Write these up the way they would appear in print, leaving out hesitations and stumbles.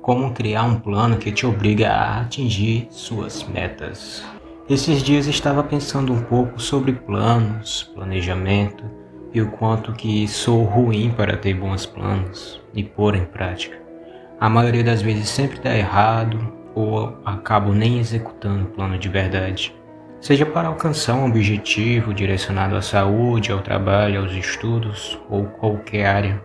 Como criar um plano que te obriga a atingir suas metas. Esses dias estava pensando um pouco sobre planos, planejamento e o quanto que sou ruim para ter bons planos e pôr em prática. A maioria das vezes sempre dá errado ou acabo nem executando o plano de verdade. Seja para alcançar um objetivo direcionado à saúde, ao trabalho, aos estudos ou qualquer área.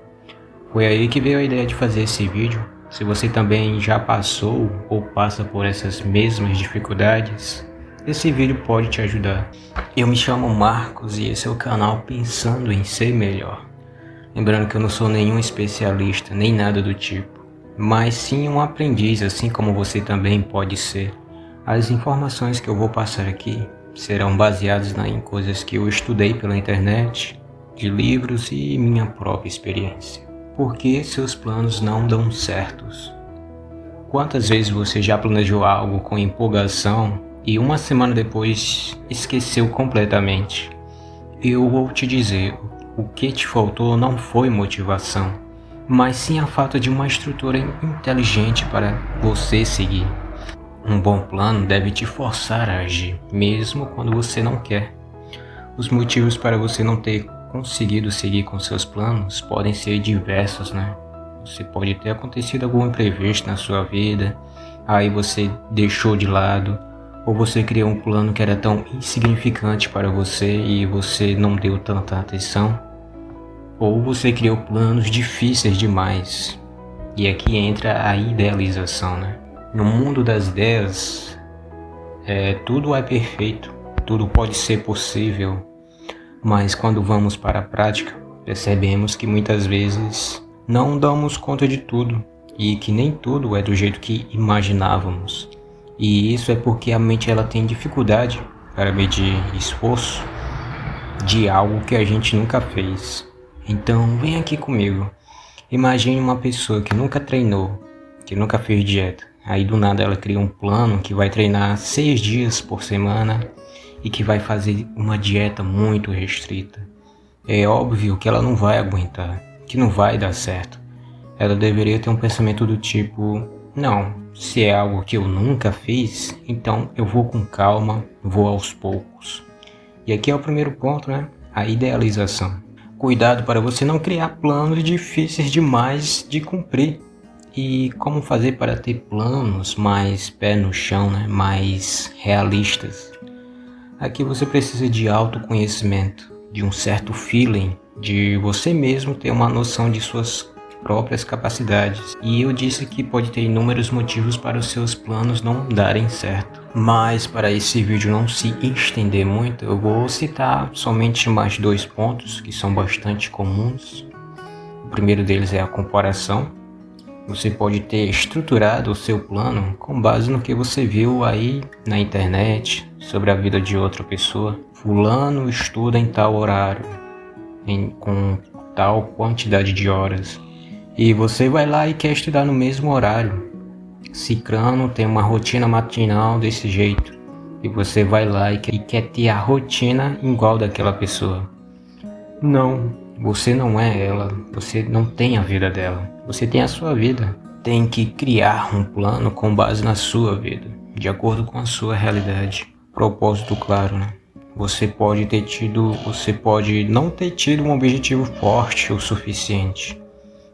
Foi aí que veio a ideia de fazer esse vídeo. Se você também já passou ou passa por essas mesmas dificuldades, esse vídeo pode te ajudar. Eu me chamo Marcos e esse é o canal Pensando em Ser Melhor. Lembrando que eu não sou nenhum especialista, nem nada do tipo, mas sim um aprendiz, assim como você também pode ser. As informações que eu vou passar aqui serão baseadas em coisas que eu estudei pela internet, de livros e minha própria experiência. Por que seus planos não dão certos? Quantas vezes você já planejou algo com empolgação e uma semana depois esqueceu completamente? Eu vou te dizer, o que te faltou não foi motivação, mas sim a falta de uma estrutura inteligente para você seguir. Um bom plano deve te forçar a agir, mesmo quando você não quer. Os motivos para você não ter conseguido seguir com seus planos podem ser diversos, né? Você pode ter acontecido algum imprevisto na sua vida, aí você deixou de lado, ou você criou um plano que era tão insignificante para você e você não deu tanta atenção, ou você criou planos difíceis demais. E aqui entra a idealização, né? No mundo das ideias, tudo é perfeito, tudo pode ser possível. Mas quando vamos para a prática, percebemos que muitas vezes não damos conta de tudo e que nem tudo é do jeito que imaginávamos. E isso é porque a mente ela tem dificuldade para medir esforço de algo que a gente nunca fez. Então vem aqui comigo. Imagine uma pessoa que nunca treinou, que nunca fez dieta. Aí do nada ela cria um plano que vai treinar 6 dias por semana e que vai fazer uma dieta muito restrita. É óbvio que ela não vai aguentar, que não vai dar certo. Ela deveria ter um pensamento do tipo, não, se é algo que eu nunca fiz, então eu vou com calma, vou aos poucos. E aqui é o primeiro ponto, né? A idealização. Cuidado para você não criar planos difíceis demais de cumprir. E como fazer para ter planos mais pé no chão, né? Mais realistas. Aqui você precisa de autoconhecimento, de um certo feeling, de você mesmo ter uma noção de suas próprias capacidades. E eu disse que pode ter inúmeros motivos para os seus planos não darem certo. Mas para esse vídeo não se estender muito, eu vou citar somente mais 2 pontos que são bastante comuns. O primeiro deles é a comparação. Você pode ter estruturado o seu plano com base no que você viu aí na internet sobre a vida de outra pessoa. Fulano estuda em tal horário, com tal quantidade de horas. E você vai lá e quer estudar no mesmo horário. Cicrano tem uma rotina matinal desse jeito. E você vai lá e quer ter a rotina igual daquela pessoa. Não, você não é ela, você não tem a vida dela, você tem a sua vida. Tem que criar um plano com base na sua vida, de acordo com a sua realidade. Propósito claro, né? Você pode não ter tido um objetivo forte o suficiente.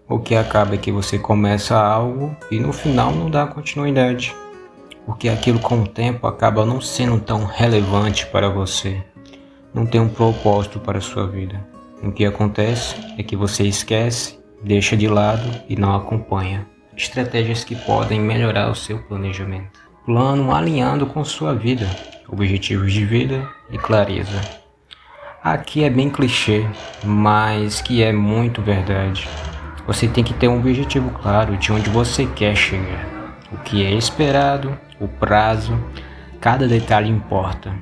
O que acaba é que você começa algo e no final não dá continuidade. Porque aquilo com o tempo acaba não sendo tão relevante para você. Não tem um propósito para a sua vida. O que acontece é que você esquece, deixa de lado e não acompanha. Estratégias que podem melhorar o seu planejamento. Plano alinhado com sua vida, objetivos de vida e clareza. Aqui é bem clichê, mas que é muito verdade. Você tem que ter um objetivo claro de onde você quer chegar. O que é esperado, o prazo, cada detalhe importa.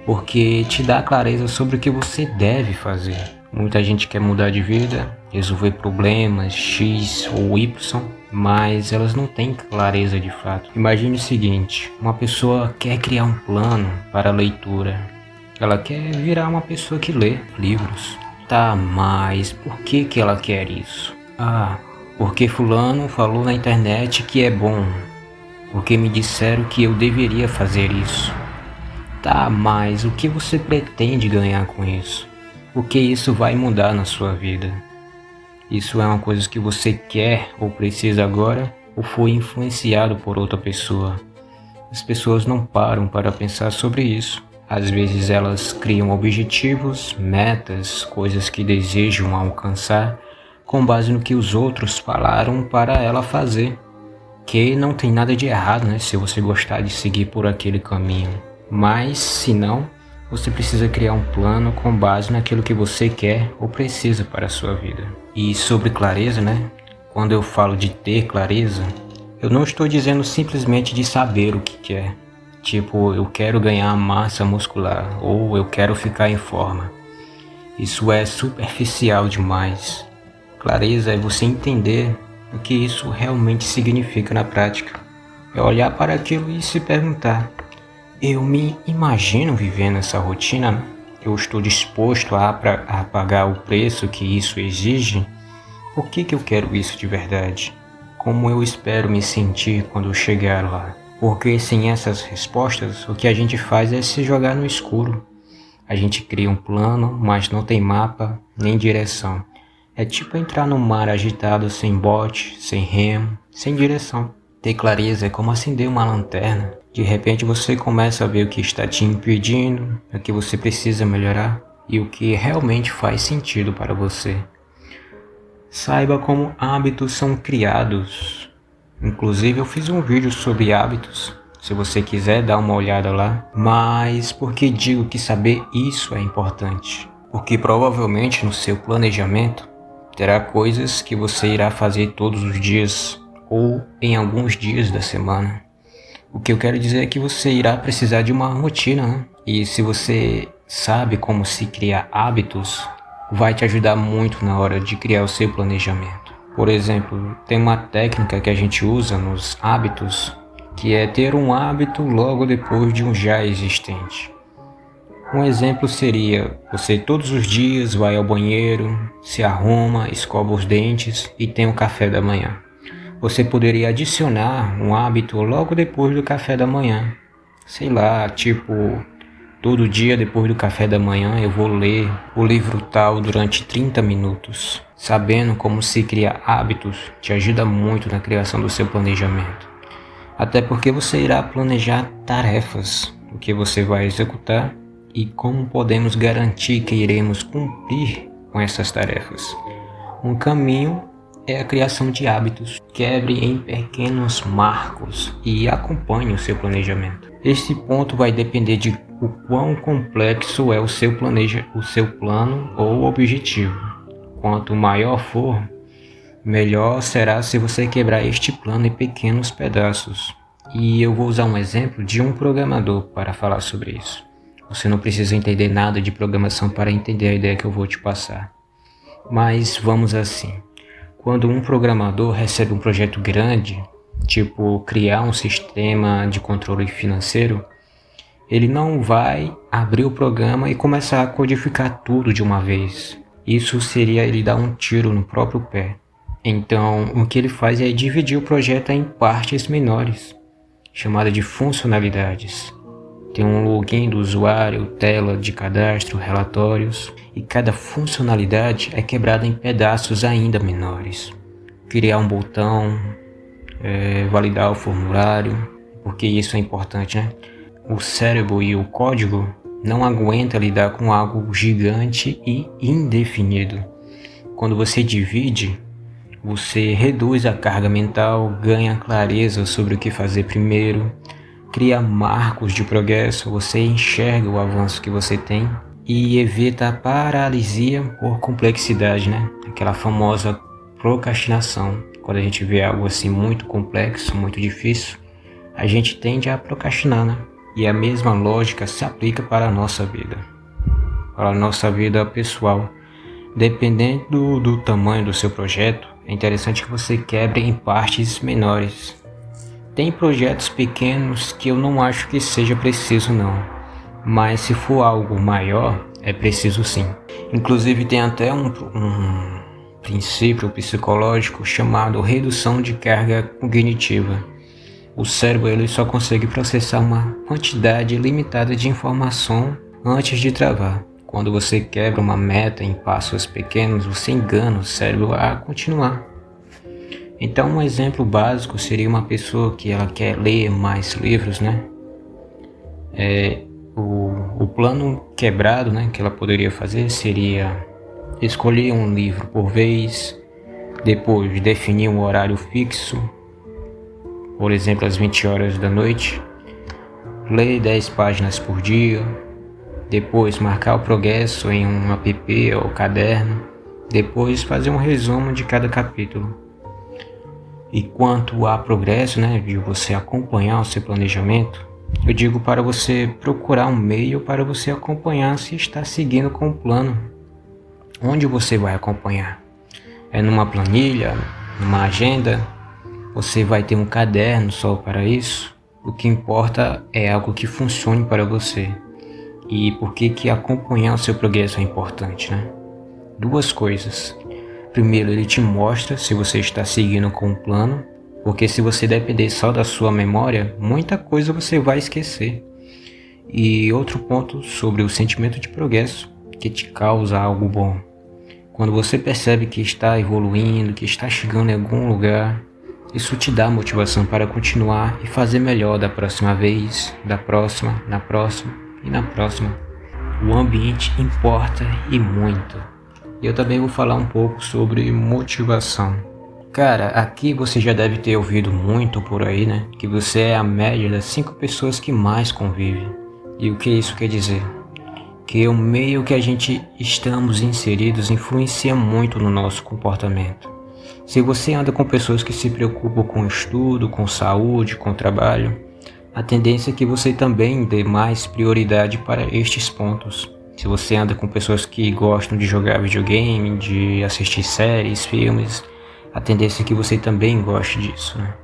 Porque te dá clareza sobre o que você deve fazer. Muita gente quer mudar de vida, resolver problemas X ou Y, mas elas não têm clareza de fato. Imagine o seguinte, uma pessoa quer criar um plano para a leitura. Ela quer virar uma pessoa que lê livros. Tá, mas por que ela quer isso? Porque fulano falou na internet que é bom, porque me disseram que eu deveria fazer isso. Tá, mas o que você pretende ganhar com isso? O que isso vai mudar na sua vida? Isso é uma coisa que você quer ou precisa agora, ou foi influenciado por outra pessoa? As pessoas não param para pensar sobre isso. Às vezes elas criam objetivos, metas, coisas que desejam alcançar, com base no que os outros falaram para ela fazer. Que não tem nada de errado, né, se você gostar de seguir por aquele caminho. Mas, se não, você precisa criar um plano com base naquilo que você quer ou precisa para a sua vida. E sobre clareza, né? Quando eu falo de ter clareza, eu não estou dizendo simplesmente de saber o que quer. Tipo, eu quero ganhar massa muscular ou eu quero ficar em forma. Isso é superficial demais. Clareza é você entender o que isso realmente significa na prática. É olhar para aquilo e se perguntar: eu me imagino vivendo essa rotina? Eu estou disposto a pagar o preço que isso exige? Por que eu quero isso de verdade? Como eu espero me sentir quando eu chegar lá? Porque sem essas respostas, o que a gente faz é se jogar no escuro. A gente cria um plano, mas não tem mapa nem direção. É tipo entrar no mar agitado sem bote, sem remo, sem direção. Ter clareza é como acender uma lanterna. De repente você começa a ver o que está te impedindo, o que você precisa melhorar e o que realmente faz sentido para você. Saiba como hábitos são criados. Inclusive eu fiz um vídeo sobre hábitos, se você quiser dar uma olhada lá. Mas por que digo que saber isso é importante? Porque provavelmente no seu planejamento terá coisas que você irá fazer todos os dias ou em alguns dias da semana. O que eu quero dizer é que você irá precisar de uma rotina, né? E se você sabe como se criar hábitos, vai te ajudar muito na hora de criar o seu planejamento. Por exemplo, tem uma técnica que a gente usa nos hábitos, que é ter um hábito logo depois de um já existente. Um exemplo seria, você todos os dias vai ao banheiro, se arruma, escova os dentes e tem o café da manhã. Você poderia adicionar um hábito logo depois do café da manhã. Sei lá, tipo, todo dia depois do café da manhã eu vou ler o livro tal durante 30 minutos. Sabendo como se criar hábitos te ajuda muito na criação do seu planejamento. Até porque você irá planejar tarefas, o que você vai executar e como podemos garantir que iremos cumprir com essas tarefas. Um caminho é a criação de hábitos. Quebre em pequenos marcos e acompanhe o seu planejamento. Este ponto vai depender de o quão complexo é o seu plano ou objetivo. Quanto maior for, melhor será se você quebrar este plano em pequenos pedaços. E eu vou usar um exemplo de um programador para falar sobre isso. Você não precisa entender nada de programação para entender a ideia que eu vou te passar. Mas vamos assim. Quando um programador recebe um projeto grande, tipo criar um sistema de controle financeiro, ele não vai abrir o programa e começar a codificar tudo de uma vez. Isso seria ele dar um tiro no próprio pé. Então, o que ele faz é dividir o projeto em partes menores, chamada de funcionalidades. Tem um login do usuário, tela de cadastro, relatórios, e cada funcionalidade é quebrada em pedaços ainda menores. Criar um botão, validar o formulário, porque isso é importante, né? O cérebro e o código não aguentam lidar com algo gigante e indefinido. Quando você divide, você reduz a carga mental, ganha clareza sobre o que fazer primeiro, cria marcos de progresso, você enxerga o avanço que você tem e evita a paralisia por complexidade, né? Aquela famosa procrastinação. Quando a gente vê algo assim muito complexo, muito difícil, a gente tende a procrastinar, né? E a mesma lógica se aplica para a nossa vida, para a nossa vida pessoal. Dependendo do tamanho do seu projeto, é interessante que você quebre em partes menores. Tem projetos pequenos que eu não acho que seja preciso não, mas se for algo maior, é preciso sim. Inclusive tem até um princípio psicológico chamado redução de carga cognitiva. O cérebro ele só consegue processar uma quantidade limitada de informação antes de travar. Quando você quebra uma meta em passos pequenos, você engana o cérebro a continuar. Então, um exemplo básico seria uma pessoa que ela quer ler mais livros, né? O plano quebrado, né, que ela poderia fazer seria escolher um livro por vez, depois definir um horário fixo, por exemplo, às 20 horas da noite, ler 10 páginas por dia, depois marcar o progresso em um app ou caderno, depois fazer um resumo de cada capítulo. E quanto a progresso, né, de você acompanhar o seu planejamento, eu digo para você procurar um meio para você acompanhar se está seguindo com o plano. Onde você vai acompanhar? É numa planilha, numa agenda? Você vai ter um caderno só para isso? O que importa é algo que funcione para você. E por que acompanhar o seu progresso é importante, né? Duas coisas. Primeiro, ele te mostra se você está seguindo com o plano, porque se você depender só da sua memória, muita coisa você vai esquecer. E outro ponto sobre o sentimento de progresso, que te causa algo bom. Quando você percebe que está evoluindo, que está chegando em algum lugar, isso te dá motivação para continuar e fazer melhor da próxima vez, da próxima, na próxima e na próxima. O ambiente importa e muito. Eu também vou falar um pouco sobre motivação. Cara, aqui você já deve ter ouvido muito por aí, né? Que você é a média das 5 pessoas que mais convivem. E o que isso quer dizer? Que o meio que a gente estamos inseridos influencia muito no nosso comportamento. Se você anda com pessoas que se preocupam com estudo, com saúde, com trabalho, a tendência é que você também dê mais prioridade para estes pontos. Se você anda com pessoas que gostam de jogar videogame, de assistir séries, filmes, a tendência é que você também goste disso, né?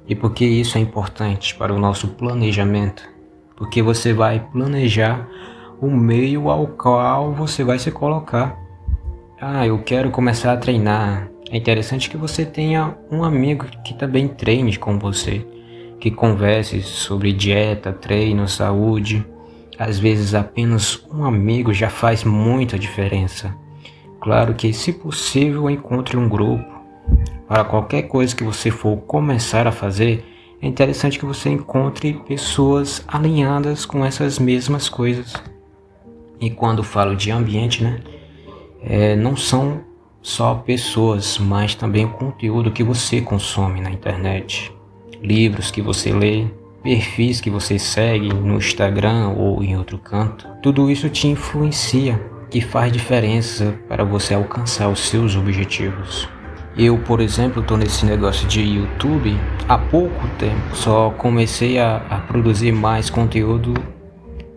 E por que isso é importante para o nosso planejamento? Porque você vai planejar o meio ao qual você vai se colocar. Eu quero começar a treinar. É interessante que você tenha um amigo que também treine com você, que converse sobre dieta, treino, saúde. Às vezes apenas um amigo já faz muita diferença. Claro que, se possível, encontre um grupo. Para qualquer coisa que você for começar a fazer, é interessante que você encontre pessoas alinhadas com essas mesmas coisas. E quando falo de ambiente, né, não são só pessoas, mas também o conteúdo que você consome na internet. Livros que você lê, perfis que você segue no Instagram ou em outro canto. Tudo isso te influencia e faz diferença para você alcançar os seus objetivos. Eu, por exemplo, estou nesse negócio de YouTube há pouco tempo. Só comecei a produzir mais conteúdo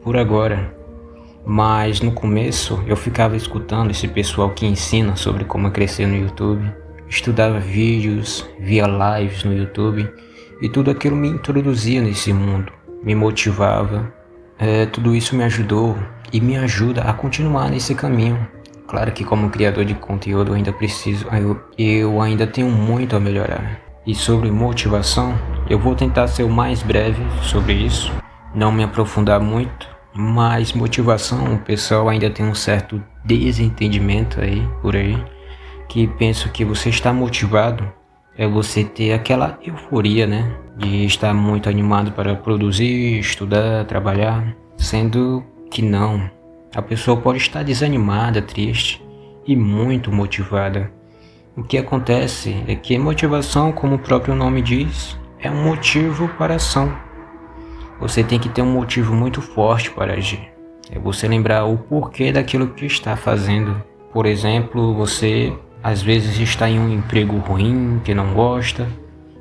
por agora. Mas no começo eu ficava escutando esse pessoal que ensina sobre como crescer no YouTube. Estudava vídeos, via lives no YouTube. E tudo aquilo me introduzia nesse mundo, me motivava. Tudo isso me ajudou e me ajuda a continuar nesse caminho. Claro que como criador de conteúdo eu ainda preciso, eu ainda tenho muito a melhorar. E sobre motivação, eu vou tentar ser o mais breve sobre isso, não me aprofundar muito, mas motivação, o pessoal ainda tem um certo desentendimento por aí, que penso que você está motivado é você ter aquela euforia, né, de estar muito animado para produzir, estudar, trabalhar, sendo que não. A pessoa pode estar desanimada, triste e muito motivada. O que acontece é que motivação, como o próprio nome diz, é um motivo para a ação. Você tem que ter um motivo muito forte para agir. É você lembrar o porquê daquilo que está fazendo. Por exemplo, você às vezes está em um emprego ruim, que não gosta,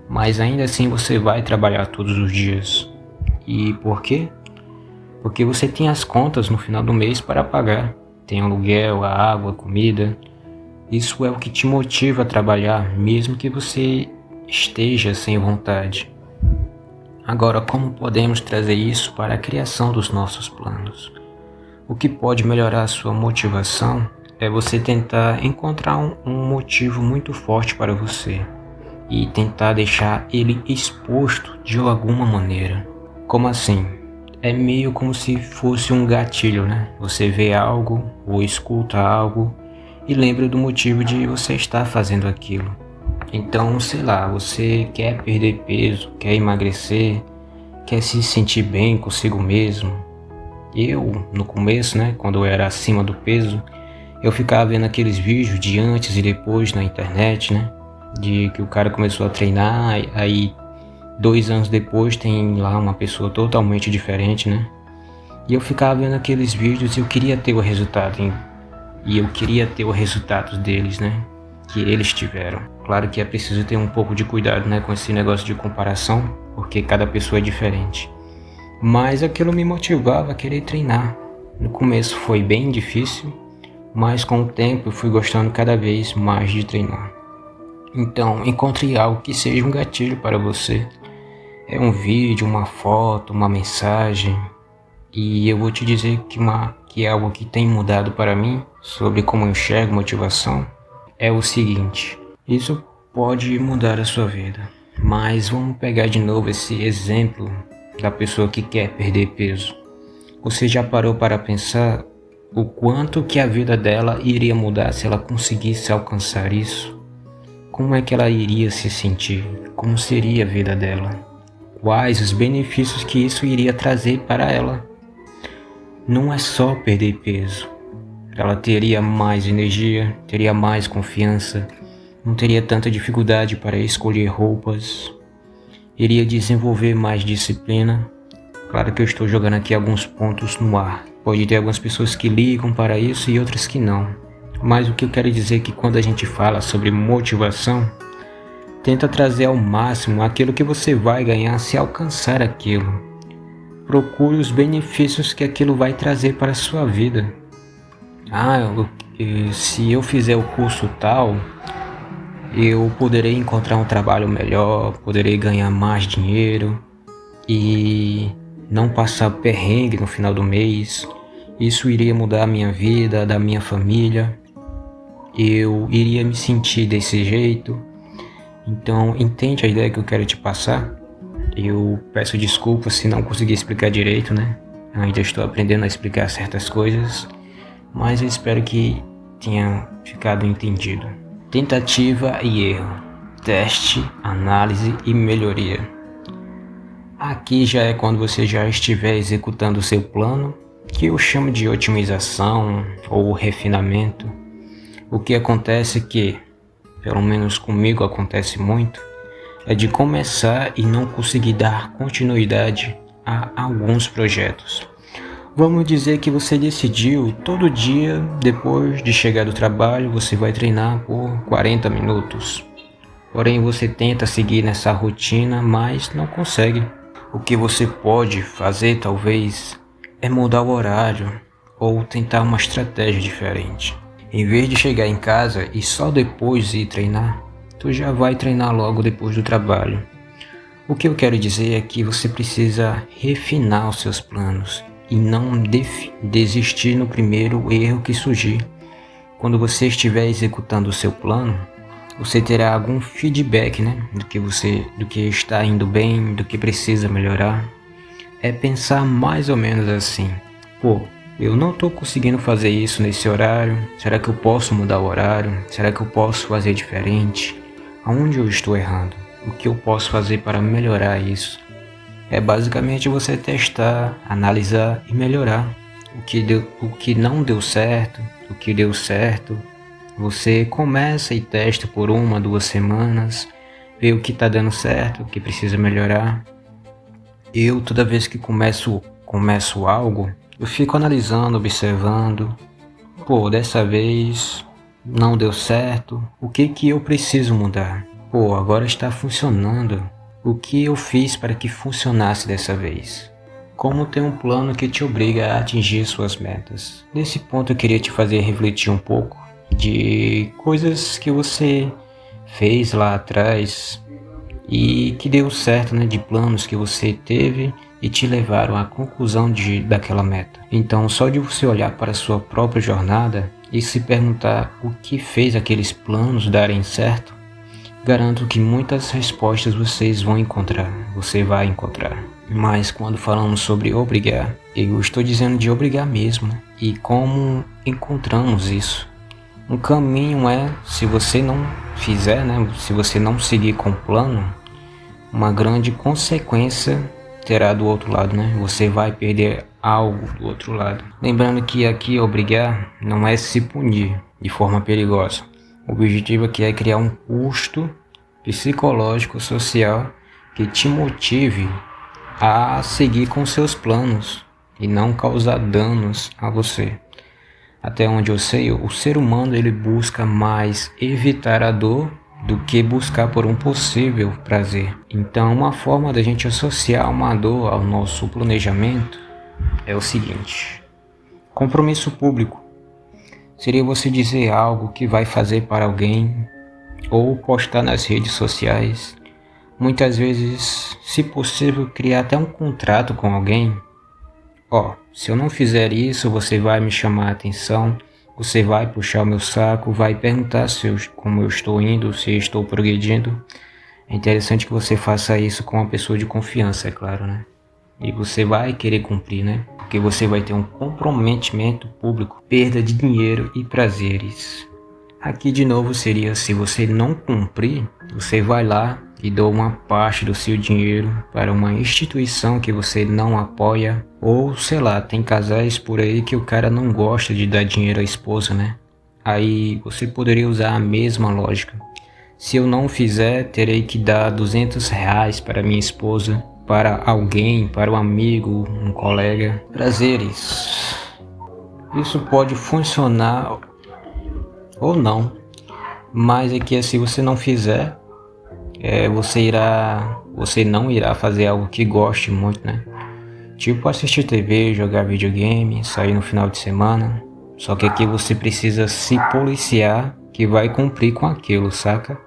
mas ainda assim você vai trabalhar todos os dias. E por quê? Porque você tem as contas no final do mês para pagar. Tem o aluguel, a água, a comida. Isso é o que te motiva a trabalhar, mesmo que você esteja sem vontade. Agora, como podemos trazer isso para a criação dos nossos planos? O que pode melhorar a sua motivação é você tentar encontrar um motivo muito forte para você e tentar deixar ele exposto de alguma maneira. Como assim? É meio como se fosse um gatilho, né? Você vê algo ou escuta algo e lembra do motivo de você estar fazendo aquilo. Então, sei lá, você quer perder peso, quer emagrecer, quer se sentir bem consigo mesmo. Eu, no começo, né, quando eu era acima do peso, eu ficava vendo aqueles vídeos de antes e depois na internet, né? De que o cara começou a treinar, aí 2 anos depois tem lá uma pessoa totalmente diferente, né? E eu ficava vendo aqueles vídeos e eu queria ter o resultado, e eu queria ter o resultado deles, né? Que eles tiveram. Claro que é preciso ter um pouco de cuidado, né, com esse negócio de comparação, porque cada pessoa é diferente. Mas aquilo me motivava a querer treinar. No começo foi bem difícil, mas com o tempo eu fui gostando cada vez mais de treinar. Então, encontre algo que seja um gatilho para você. É um vídeo, uma foto, uma mensagem. E eu vou te dizer que é algo que tem mudado para mim sobre como eu enxergo motivação. É o seguinte, isso pode mudar a sua vida. Mas vamos pegar de novo esse exemplo da pessoa que quer perder peso. Você já parou para pensar o quanto que a vida dela iria mudar se ela conseguisse alcançar isso? Como é que ela iria se sentir? Como seria a vida dela? Quais os benefícios que isso iria trazer para ela? Não é só perder peso. Ela teria mais energia, teria mais confiança, não teria tanta dificuldade para escolher roupas, iria desenvolver mais disciplina. Claro que eu estou jogando aqui alguns pontos no ar. Pode ter algumas pessoas que ligam para isso e outras que não. Mas o que eu quero dizer é que quando a gente fala sobre motivação, tenta trazer ao máximo aquilo que você vai ganhar se alcançar aquilo. Procure os benefícios que aquilo vai trazer para a sua vida. Se eu fizer o curso tal, eu poderei encontrar um trabalho melhor, poderei ganhar mais dinheiro e não passar perrengue no final do mês. Isso iria mudar a minha vida, da minha família. Eu iria me sentir desse jeito. Então, entende a ideia que eu quero te passar? Eu peço desculpas se não consegui explicar direito, né? Eu ainda estou aprendendo a explicar certas coisas, mas eu espero que tenha ficado entendido. Tentativa e erro, teste, análise e melhoria. Aqui já é quando você já estiver executando o seu plano, que eu chamo de otimização ou refinamento. O que acontece é que, pelo menos comigo acontece muito, é de começar e não conseguir dar continuidade a alguns projetos. Vamos dizer que você decidiu todo dia, depois de chegar do trabalho, você vai treinar por 40 minutos. Porém, você tenta seguir nessa rotina, mas não consegue. O que você pode fazer, talvez, é mudar o horário ou tentar uma estratégia diferente. Em vez de chegar em casa e só depois ir treinar, tu já vai treinar logo depois do trabalho. O que eu quero dizer é que você precisa refinar os seus planos e não desistir no primeiro erro que surgir. Quando você estiver executando o seu plano, você terá algum feedback, né, do que está indo bem, do que precisa melhorar. É pensar mais ou menos assim: eu não estou conseguindo fazer isso nesse horário. Será que eu posso mudar o horário? Será que eu posso fazer diferente? Aonde eu estou errando? O que eu posso fazer para melhorar isso? É basicamente você testar, analisar e melhorar. O que não deu certo, o que deu certo. Você começa e testa por 1, 2 semanas, vê o que está dando certo, o que precisa melhorar. Eu, toda vez que começo algo, eu fico analisando, observando. Dessa vez não deu certo. O que eu preciso mudar? Agora está funcionando. O que eu fiz para que funcionasse dessa vez? Como ter um plano que te obriga a atingir suas metas? Nesse ponto eu queria te fazer refletir um pouco de coisas que você fez lá atrás e que deu certo, né? De planos que você teve e te levaram à conclusão daquela meta. Então, só de você olhar para a sua própria jornada, e se perguntar o que fez aqueles planos darem certo, garanto que muitas respostas você vai encontrar. Mas quando falamos sobre obrigar, eu estou dizendo de obrigar mesmo. E como encontramos isso? Um caminho é, se você não fizer, se você não seguir com o plano, uma grande consequência terá do outro lado, Você vai perder algo do outro lado. Lembrando que aqui obrigar não é se punir de forma perigosa. O objetivo aqui é criar um custo psicológico, social, que te motive a seguir com seus planos e não causar danos a você. Até onde eu sei, o ser humano ele busca mais evitar a dor do que buscar por um possível prazer. Então, uma forma da gente associar uma dor ao nosso planejamento é o seguinte: compromisso público. Seria você dizer algo que vai fazer para alguém ou postar nas redes sociais. Muitas vezes, se possível, criar até um contrato com alguém. Se eu não fizer isso, você vai me chamar a atenção, você vai puxar o meu saco, vai perguntar como eu estou indo, se estou progredindo. É interessante que você faça isso com uma pessoa de confiança, é claro, E você vai querer cumprir, Porque você vai ter um comprometimento público, perda de dinheiro e prazeres. Aqui de novo seria, se você não cumprir, você vai lá e doa uma parte do seu dinheiro para uma instituição que você não apoia. Ou, sei lá, tem casais por aí que o cara não gosta de dar dinheiro à esposa, Aí você poderia usar a mesma lógica. Se eu não fizer, terei que dar R$200 para minha esposa, para alguém, para um amigo, um colega. Prazeres. Isso pode funcionar ou não, mas é que se você não fizer, você não irá fazer algo que goste muito, Tipo assistir TV, jogar videogame, sair no final de semana. Só que aqui você precisa se policiar que vai cumprir com aquilo, saca?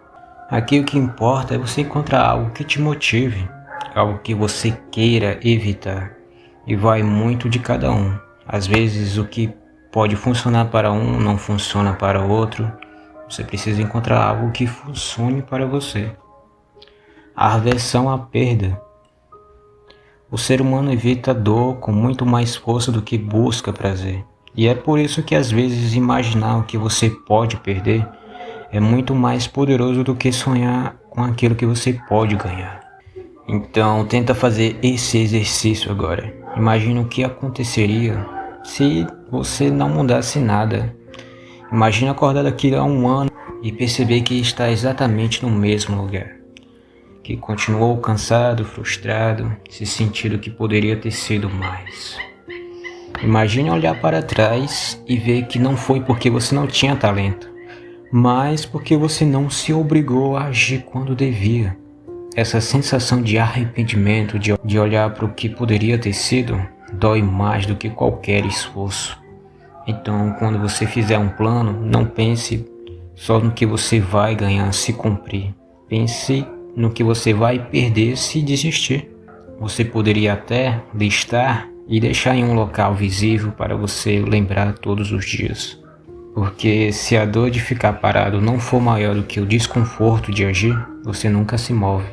Aqui o que importa é você encontrar algo que te motive, algo que você queira evitar. E vai muito de cada um. Às vezes o que pode funcionar para um não funciona para o outro. Você precisa encontrar algo que funcione para você. A aversão à perda. O ser humano evita dor com muito mais força do que busca prazer. E é por isso que às vezes imaginar o que você pode perder é muito mais poderoso do que sonhar com aquilo que você pode ganhar. Então tenta fazer esse exercício agora. Imagina o que aconteceria se você não mudasse nada. Imagina acordar daqui a 1 ano e perceber que está exatamente no mesmo lugar. Que continuou cansado, frustrado, se sentindo que poderia ter sido mais. Imagine olhar para trás e ver que não foi porque você não tinha talento, mas porque você não se obrigou a agir quando devia. Essa sensação de arrependimento, de olhar para o que poderia ter sido, dói mais do que qualquer esforço. Então, quando você fizer um plano, não pense só no que você vai ganhar se cumprir. Pense no que você vai perder se desistir. Você poderia até listar e deixar em um local visível para você lembrar todos os dias. Porque se a dor de ficar parado não for maior do que o desconforto de agir, você nunca se move.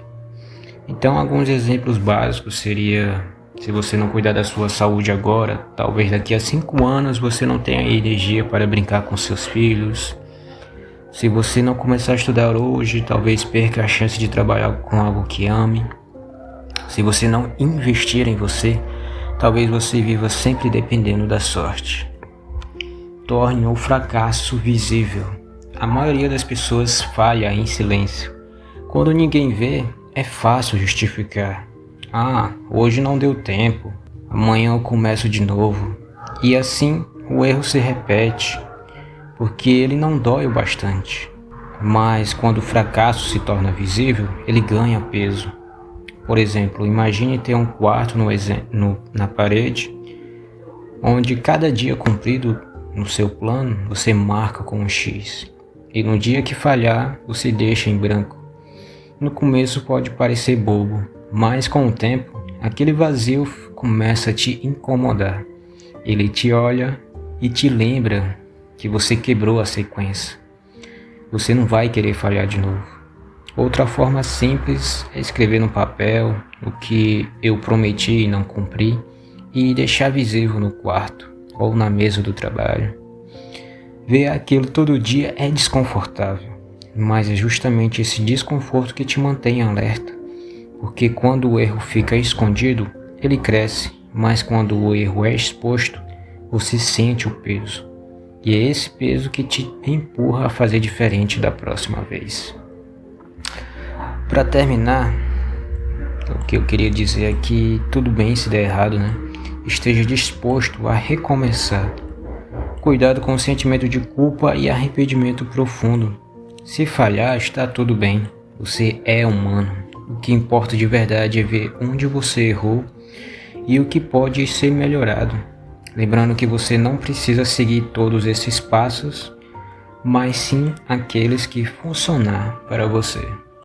Então, alguns exemplos básicos seria: se você não cuidar da sua saúde agora, talvez daqui a 5 anos você não tenha energia para brincar com seus filhos. Se você não começar a estudar hoje, talvez perca a chance de trabalhar com algo que ame. Se você não investir em você, talvez você viva sempre dependendo da sorte. Torne o fracasso visível. A maioria das pessoas falha em silêncio. Quando ninguém vê, é fácil justificar. Hoje não deu tempo, amanhã eu começo de novo. E assim o erro se repete, porque ele não dói o bastante. Mas quando o fracasso se torna visível, ele ganha peso. Por exemplo, imagine ter um quarto na parede, onde cada dia cumprido no seu plano, você marca com um X. E no dia que falhar, você deixa em branco. No começo pode parecer bobo, mas com o tempo, aquele vazio começa a te incomodar. Ele te olha e te lembra que você quebrou a sequência. Você não vai querer falhar de novo. Outra forma simples é escrever no papel o que eu prometi e não cumpri e deixar visível no quarto ou na mesa do trabalho. Ver aquilo todo dia é desconfortável, mas é justamente esse desconforto que te mantém alerta, porque quando o erro fica escondido, ele cresce, mas quando o erro é exposto, você sente o peso. E é esse peso que te empurra a fazer diferente da próxima vez. Para terminar, o que eu queria dizer é que tudo bem se der errado, né? Esteja disposto a recomeçar. Cuidado com o sentimento de culpa e arrependimento profundo. Se falhar, está tudo bem. Você é humano. O que importa de verdade é ver onde você errou e o que pode ser melhorado. Lembrando que você não precisa seguir todos esses passos, mas sim aqueles que funcionar para você.